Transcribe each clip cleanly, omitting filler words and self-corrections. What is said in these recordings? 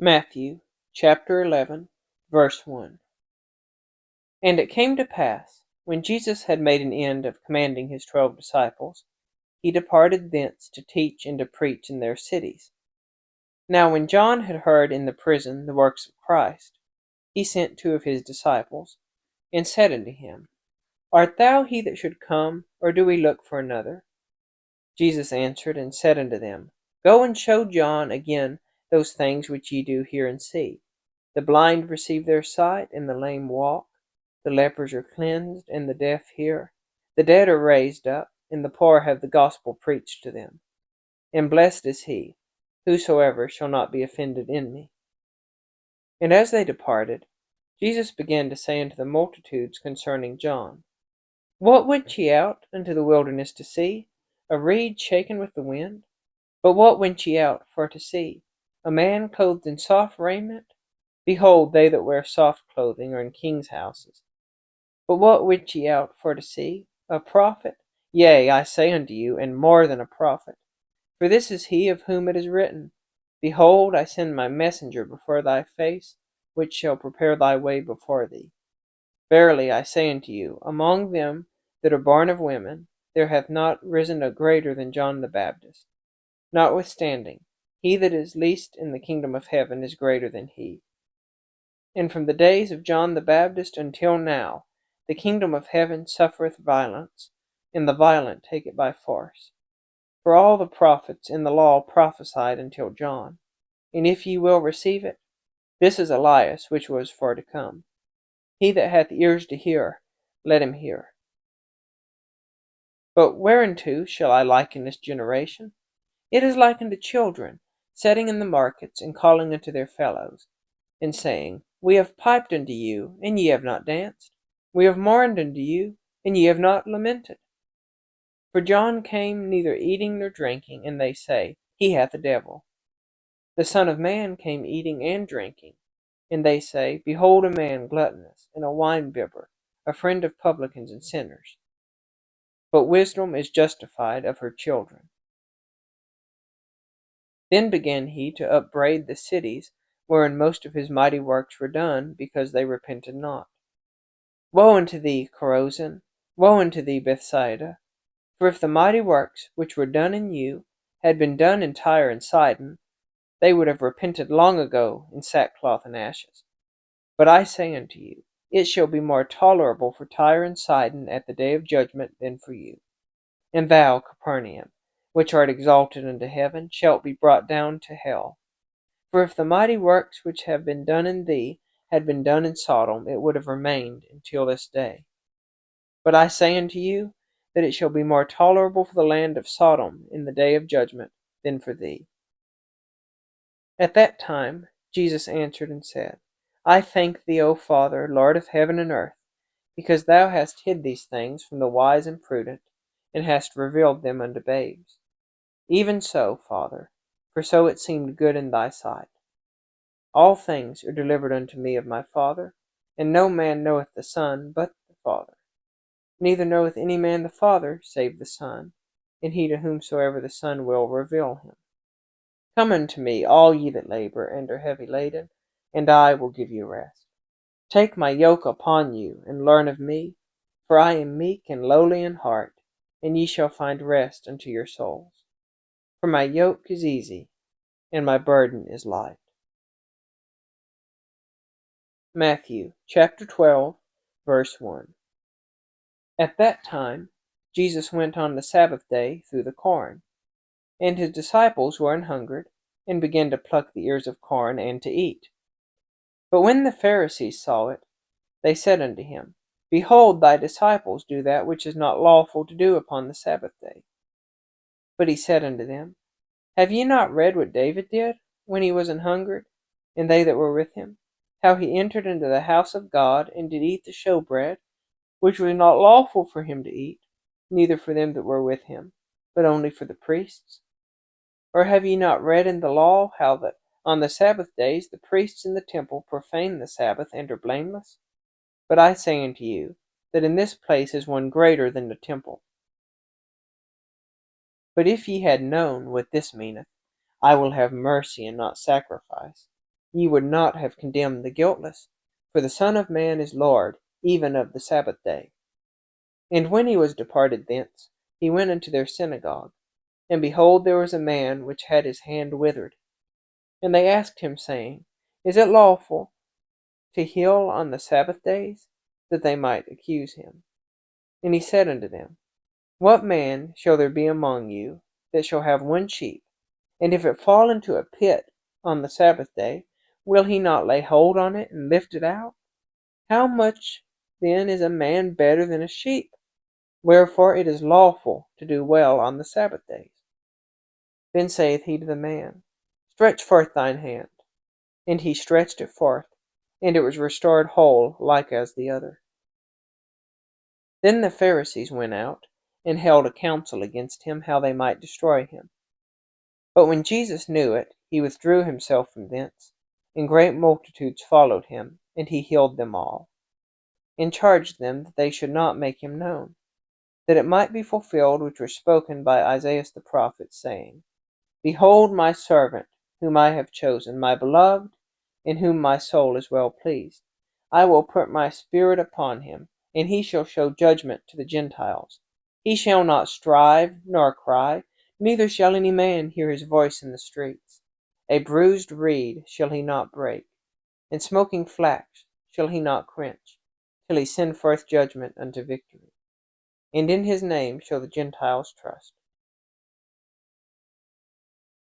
Matthew chapter 11, verse 1. And it came to pass, when Jesus had made an end of commanding his 12 disciples, he departed thence to teach and to preach in their cities. Now when John had heard in the prison the works of Christ, he sent 2 of his disciples, and said unto him, Art thou he that should come, or do we look for another? Jesus answered and said unto them, Go and show John again those things which ye do hear and see. The blind receive their sight, and the lame walk. The lepers are cleansed, and the deaf hear. The dead are raised up, and the poor have the gospel preached to them. And blessed is he, whosoever shall not be offended in me. And as they departed, Jesus began to say unto the multitudes concerning John, What went ye out into the wilderness to see? A reed shaken with the wind? But what went ye out for to see? A man clothed in soft raiment? Behold, they that wear soft clothing are in kings' houses. But what went ye out for to see? A prophet? Yea, I say unto you, and more than a prophet. For this is he of whom it is written, Behold, I send my messenger before thy face, which shall prepare thy way before thee. Verily I say unto you, among them that are born of women, there hath not risen a greater than John the Baptist. Notwithstanding, he that is least in the kingdom of heaven is greater than he. And from the days of John the Baptist until now, the kingdom of heaven suffereth violence, and the violent take it by force. For all the prophets in the law prophesied until John. And if ye will receive it, this is Elias which was for to come. He that hath ears to hear, let him hear. But whereunto shall I liken this generation? It is like unto children, sitting in the markets, and calling unto their fellows, and saying, We have piped unto you, and ye have not danced. We have mourned unto you, and ye have not lamented. For John came neither eating nor drinking, and they say, He hath a devil. The Son of Man came eating and drinking, and they say, Behold a man gluttonous, and a winebibber, a friend of publicans and sinners. But wisdom is justified of her children. Then began he to upbraid the cities wherein most of his mighty works were done, because they repented not. Woe unto thee, Chorazin! Woe unto thee, Bethsaida! For if the mighty works which were done in you had been done in Tyre and Sidon, they would have repented long ago in sackcloth and ashes. But I say unto you, it shall be more tolerable for Tyre and Sidon at the day of judgment than for you. And thou, Capernaum, which art exalted unto heaven, shalt be brought down to hell. For if the mighty works which have been done in thee had been done in Sodom, it would have remained until this day. But I say unto you, that it shall be more tolerable for the land of Sodom in the day of judgment than for thee. At that time Jesus answered and said, I thank thee, O Father, Lord of heaven and earth, because thou hast hid these things from the wise and prudent, and hast revealed them unto babes. Even so, Father, for so it seemed good in thy sight. All things are delivered unto me of my Father, and no man knoweth the Son but the Father. Neither knoweth any man the Father save the Son, and he to whomsoever the Son will reveal him. Come unto me, all ye that labor and are heavy laden, and I will give you rest. Take my yoke upon you, and learn of me, for I am meek and lowly in heart, and ye shall find rest unto your souls. For my yoke is easy, and my burden is light. Matthew chapter 12, verse 1. At that time Jesus went on the Sabbath day through the corn, and his disciples were an hungered, and began to pluck the ears of corn and to eat. But when the Pharisees saw it, they said unto him, Behold, thy disciples do that which is not lawful to do upon the Sabbath day. But he said unto them, Have ye not read what David did, when he was an hungered, and they that were with him, how he entered into the house of God, and did eat the showbread, which was not lawful for him to eat, neither for them that were with him, but only for the priests? Or have ye not read in the law how that on the Sabbath days the priests in the temple profane the Sabbath, and are blameless? But I say unto you, that in this place is one greater than the temple. But if ye had known what this meaneth, I will have mercy and not sacrifice, ye would not have condemned the guiltless, for the Son of Man is Lord, even of the Sabbath day. And when he was departed thence, he went into their synagogue. And behold, there was a man which had his hand withered. And they asked him, saying, Is it lawful to heal on the Sabbath days? That they might accuse him. And he said unto them, What man shall there be among you that shall have one sheep, and if it fall into a pit on the Sabbath day, will he not lay hold on it and lift it out? How much then is a man better than a sheep? Wherefore it is lawful to do well on the Sabbath days. Then saith he to the man, Stretch forth thine hand. And he stretched it forth, and it was restored whole like as the other. Then the Pharisees went out, and held a council against him, how they might destroy him. But when Jesus knew it, he withdrew himself from thence, and great multitudes followed him, and he healed them all, and charged them that they should not make him known, that it might be fulfilled which was spoken by Isaiah the prophet, saying, Behold my servant, whom I have chosen, my beloved, in whom my soul is well pleased. I will put my spirit upon him, and he shall show judgment to the Gentiles. He shall not strive, nor cry, neither shall any man hear his voice in the streets. A bruised reed shall he not break, and smoking flax shall he not quench, till he send forth judgment unto victory. And in his name shall the Gentiles trust.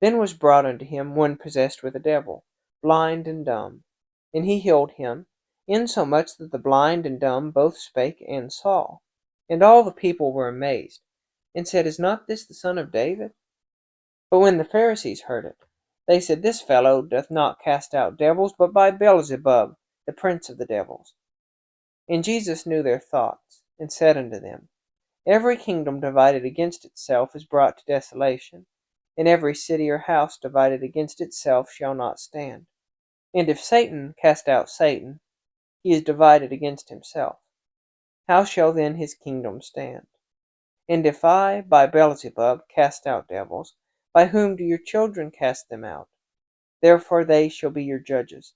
Then was brought unto him one possessed with a devil, blind and dumb. And he healed him, insomuch that the blind and dumb both spake and saw. And all the people were amazed, and said, Is not this the Son of David? But when the Pharisees heard it, they said, This fellow doth not cast out devils, but by Beelzebub, the prince of the devils. And Jesus knew their thoughts, and said unto them, Every kingdom divided against itself is brought to desolation, and every city or house divided against itself shall not stand. And if Satan cast out Satan, he is divided against himself. How shall then his kingdom stand? And if I, by Beelzebub, cast out devils, by whom do your children cast them out? Therefore they shall be your judges.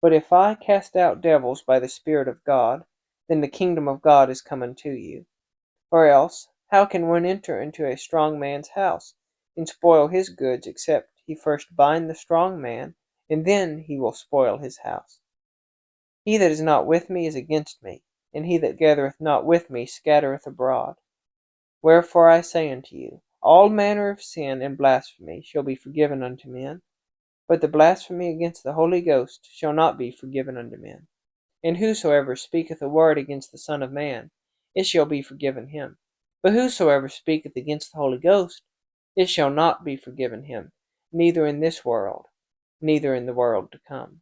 But if I cast out devils by the Spirit of God, then the kingdom of God is come unto you. Or else, how can one enter into a strong man's house, and spoil his goods, except he first bind the strong man, and then he will spoil his house? He that is not with me is against me, and he that gathereth not with me scattereth abroad. Wherefore I say unto you, all manner of sin and blasphemy shall be forgiven unto men, but the blasphemy against the Holy Ghost shall not be forgiven unto men. And whosoever speaketh a word against the Son of Man, it shall be forgiven him. But whosoever speaketh against the Holy Ghost, it shall not be forgiven him, neither in this world, neither in the world to come.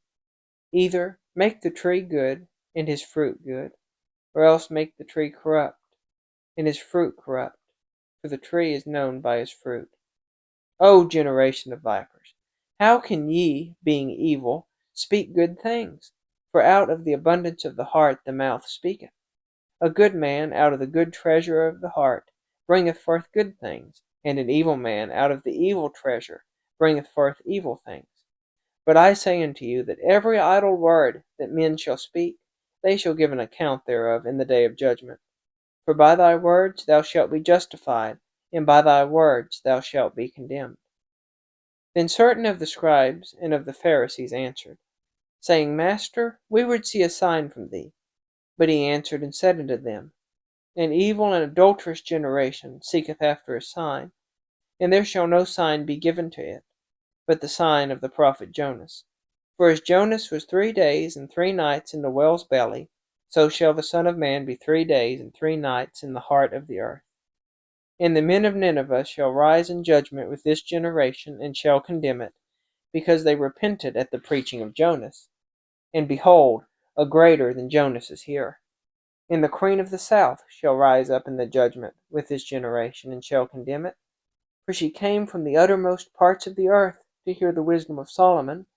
Either make the tree good, and his fruit good, or else make the tree corrupt, and his fruit corrupt, for the tree is known by his fruit. O generation of vipers, how can ye, being evil, speak good things? For out of the abundance of the heart the mouth speaketh. A good man out of the good treasure of the heart bringeth forth good things, and an evil man out of the evil treasure bringeth forth evil things. But I say unto you that every idle word that men shall speak, they shall give an account thereof in the day of judgment. For by thy words thou shalt be justified, and by thy words thou shalt be condemned. Then certain of the scribes and of the Pharisees answered, saying, Master, we would see a sign from thee. But he answered and said unto them, An evil and adulterous generation seeketh after a sign, and there shall no sign be given to it, but the sign of the prophet Jonas. For as Jonas was 3 days and 3 nights in the whale's belly, so shall the Son of Man be 3 days and 3 nights in the heart of the earth. And the men of Nineveh shall rise in judgment with this generation, and shall condemn it, because they repented at the preaching of Jonas. And behold, a greater than Jonas is here. And the queen of the south shall rise up in the judgment with this generation, and shall condemn it. For she came from the uttermost parts of the earth to hear the wisdom of Solomon.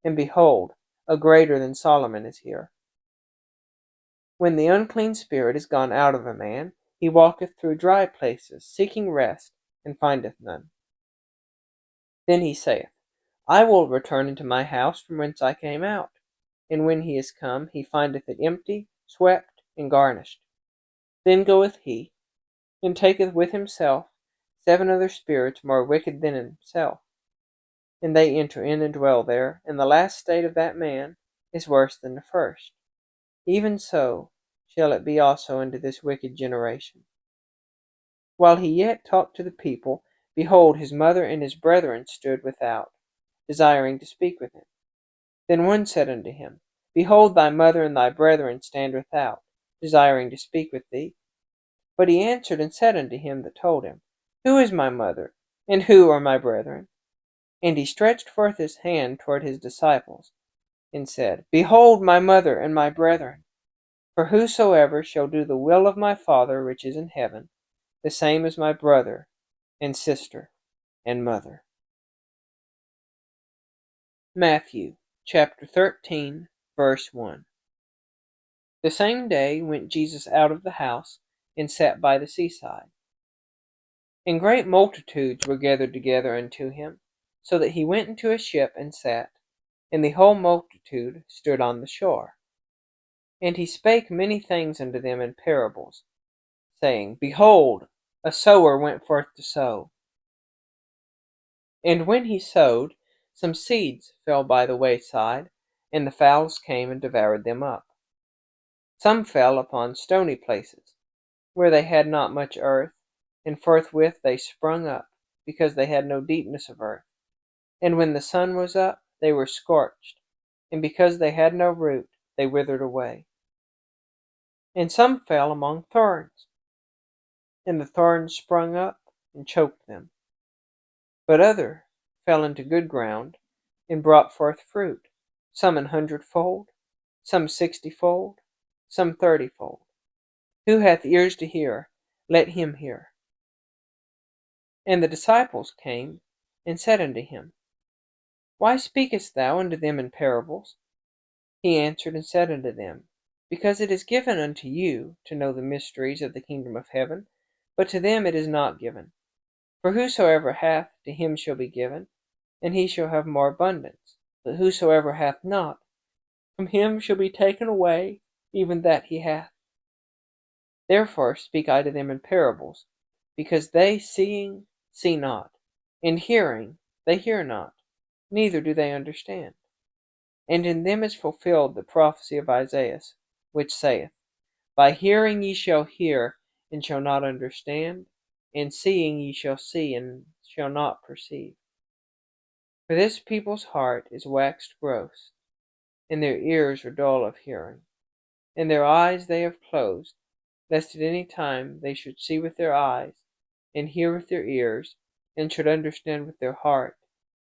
And behold, a greater than Solomon is here. When the unclean spirit is gone out of a man, he walketh through dry places, seeking rest, and findeth none. Then he saith, I will return into my house from whence I came out. And when he is come, he findeth it empty, swept, and garnished. Then goeth he, and taketh with himself 7 other spirits more wicked than himself. And they enter in and dwell there, and the last state of that man is worse than the first. Even so shall it be also unto this wicked generation. While he yet talked to the people, behold, his mother and his brethren stood without, desiring to speak with him. Then one said unto him, Behold, thy mother and thy brethren stand without, desiring to speak with thee. But he answered and said unto him that told him, Who is my mother, and who are my brethren? And he stretched forth his hand toward his disciples, and said, Behold my mother and my brethren! For whosoever shall do the will of my Father which is in heaven, the same is my brother, and sister, and mother. Matthew chapter 13, verse 1. The same day went Jesus out of the house, and sat by the seaside. And great multitudes were gathered together unto him, so that he went into a ship and sat, and the whole multitude stood on the shore. And he spake many things unto them in parables, saying, Behold, a sower went forth to sow. And when he sowed, some seeds fell by the wayside, and the fowls came and devoured them up. Some fell upon stony places, where they had not much earth, and forthwith they sprung up, because they had no deepness of earth. And when the sun was up, they were scorched, and because they had no root, they withered away. And some fell among thorns, and the thorns sprung up and choked them. But other fell into good ground, and brought forth fruit, some 100-fold, some 60-fold, some 30-fold. Who hath ears to hear, let him hear. And the disciples came and said unto him, Why speakest thou unto them in parables? He answered and said unto them, Because it is given unto you to know the mysteries of the kingdom of heaven, but to them it is not given. For whosoever hath, to him shall be given, and he shall have more abundance. But whosoever hath not, from him shall be taken away even that he hath. Therefore speak I to them in parables, because they seeing see not, and hearing they hear not, neither do they understand. And in them is fulfilled the prophecy of Isaiah, which saith, By hearing ye shall hear, and shall not understand, and seeing ye shall see, and shall not perceive. For this people's heart is waxed gross, and their ears are dull of hearing, and their eyes they have closed, lest at any time they should see with their eyes, and hear with their ears, and should understand with their heart,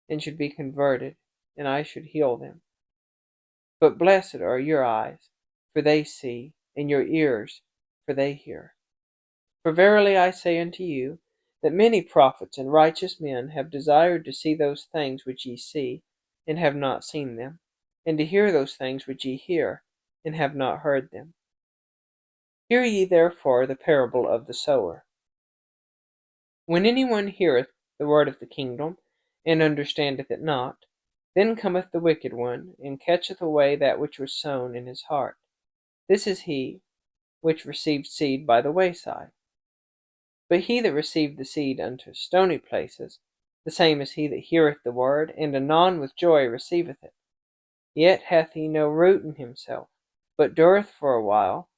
and should be converted, and I should heal them. But blessed are your eyes, for they see, and your ears, for they hear. For verily I say unto you, that many prophets and righteous men have desired to see those things which ye see, and have not seen them, and to hear those things which ye hear, and have not heard them. Hear ye therefore the parable of the sower. When any one heareth the word of the kingdom, and understandeth it not, then cometh the wicked one, and catcheth away that which was sown in his heart. This is he which received seed by the wayside. But he that received the seed unto stony places, the same is he that heareth the word, and anon with joy receiveth it. Yet hath he no root in himself, but dureth for a while.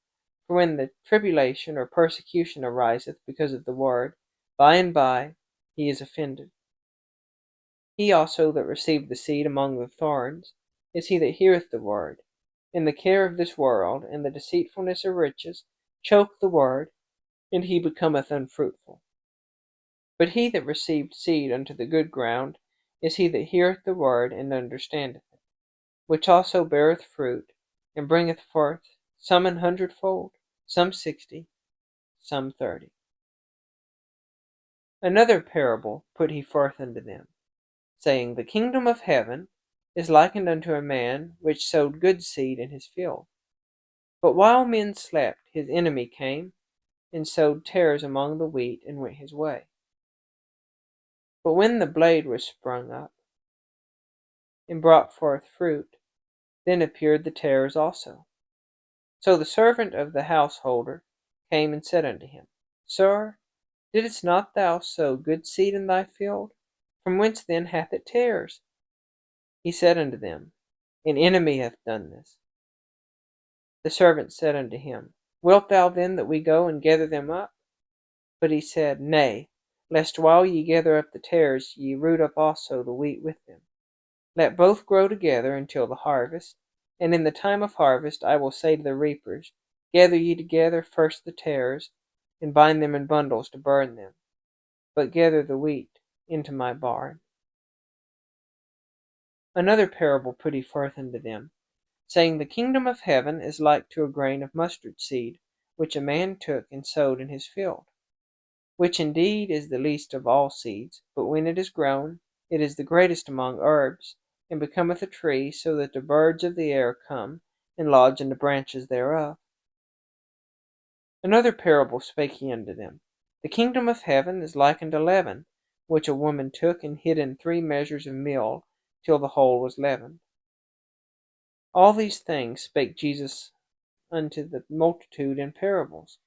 For when the tribulation or persecution ariseth because of the word, by and by he is offended. He also that received the seed among the thorns is he that heareth the word, and the care of this world, and the deceitfulness of riches, choke the word, and he becometh unfruitful. But he that received seed unto the good ground is he that heareth the word, and understandeth it, which also beareth fruit, and bringeth forth some 100-fold, some 60, some 30. Another parable put he forth unto them, saying, The kingdom of heaven is likened unto a man which sowed good seed in his field. But while men slept, his enemy came, and sowed tares among the wheat, and went his way. But when the blade was sprung up, and brought forth fruit. Then appeared the tares also. So the servant of the householder came and said unto him, Sir, didst not thou sow good seed in thy field? From whence then hath it tares? He said unto them, An enemy hath done this. The servant said unto him, Wilt thou then that we go and gather them up? But he said, Nay, lest while ye gather up the tares ye root up also the wheat with them. Let both grow together until the harvest. And in the time of harvest I will say to the reapers, Gather ye together first the tares, and bind them in bundles to burn them, but gather the wheat into my barn. Another parable put he forth unto them, saying, The kingdom of heaven is like to a grain of mustard seed, which a man took and sowed in his field, which indeed is the least of all seeds, but when it is grown, it is the greatest among herbs, and becometh a tree, so that the birds of the air come and lodge in the branches thereof. Another parable spake he unto them, The kingdom of heaven is like unto leaven, which a woman took and hid in 3 measures of meal, till the whole was leavened. All these things spake Jesus unto the multitude in parables,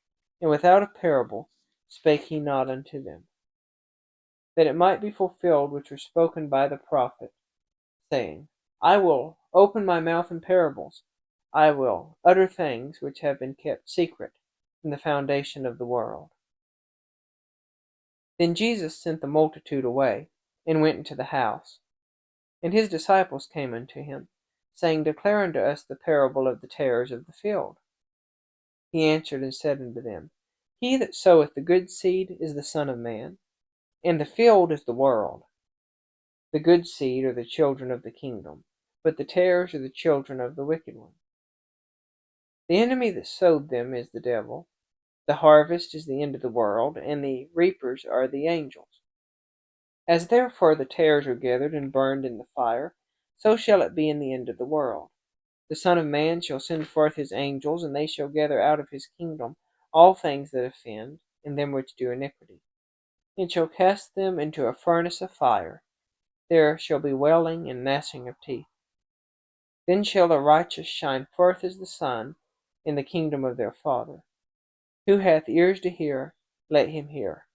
and without a parable spake he not unto them, that it might be fulfilled which was spoken by the prophet, saying, I will open my mouth in parables, I will utter things which have been kept secret from the foundation of the world. Then Jesus sent the multitude away, and went into the house. And his disciples came unto him, saying, Declare unto us the parable of the tares of the field. He answered and said unto them, He that soweth the good seed is the Son of Man, and the field is the world. The good seed are the children of the kingdom, but the tares are the children of the wicked one. The enemy that sowed them is the devil. The harvest is the end of the world, and the reapers are the angels. As therefore the tares are gathered and burned in the fire, so shall it be in the end of the world. The Son of Man shall send forth his angels, and they shall gather out of his kingdom all things that offend, and them which do iniquity, and shall cast them into a furnace of fire. There shall be wailing and gnashing of teeth. Then shall the righteous shine forth as the sun in the kingdom of their Father. Who hath ears to hear, let him hear.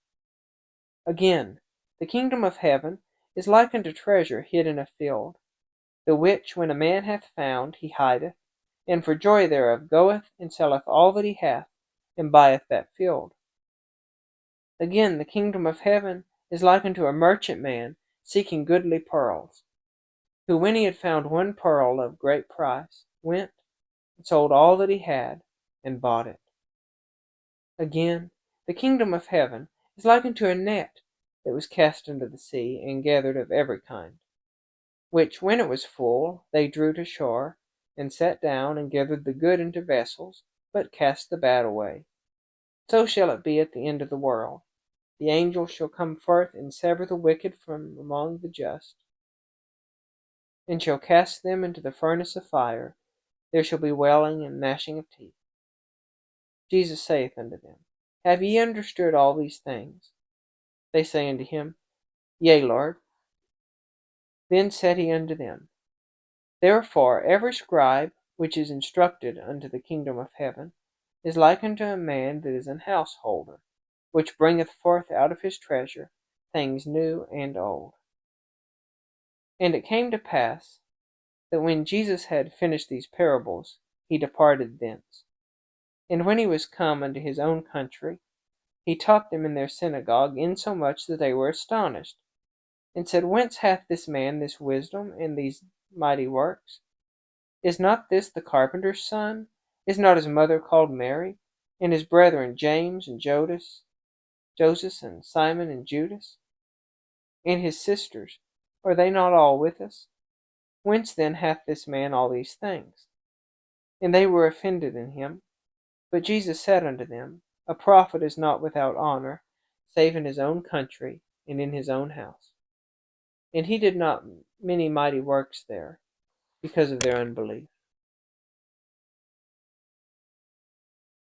Again, the kingdom of heaven is like unto treasure hid in a field, the which when a man hath found, he hideth, and for joy thereof goeth and selleth all that he hath, and buyeth that field. Again, the kingdom of heaven is like unto a merchant man seeking goodly pearls, who when he had found one pearl of great price, went and sold all that he had, and bought it. Again, the kingdom of heaven is like unto a net that was cast into the sea, and gathered of every kind, which when it was full, they drew to shore, and sat down, and gathered the good into vessels, but cast the bad away. So shall it be at the end of the world. The angels shall come forth and sever the wicked from among the just, and shall cast them into the furnace of fire. There shall be wailing and gnashing of teeth. Jesus saith unto them, Have ye understood all these things? They say unto him, Yea, Lord. Then said he unto them, Therefore every scribe which is instructed unto the kingdom of heaven is like unto a man that is an householder, which bringeth forth out of his treasure things new and old. And it came to pass, that when Jesus had finished these parables, he departed thence. And when he was come unto his own country, he taught them in their synagogue, insomuch that they were astonished, and said, Whence hath this man this wisdom and these mighty works? Is not this the carpenter's son? Is not his mother called Mary? And his brethren James and Joseph and Simon and Judas? And his sisters, are they not all with us? Whence then hath this man all these things? And they were offended in him. But Jesus said unto them, A prophet is not without honor, save in his own country, and in his own house. And he did not many mighty works there, because of their unbelief.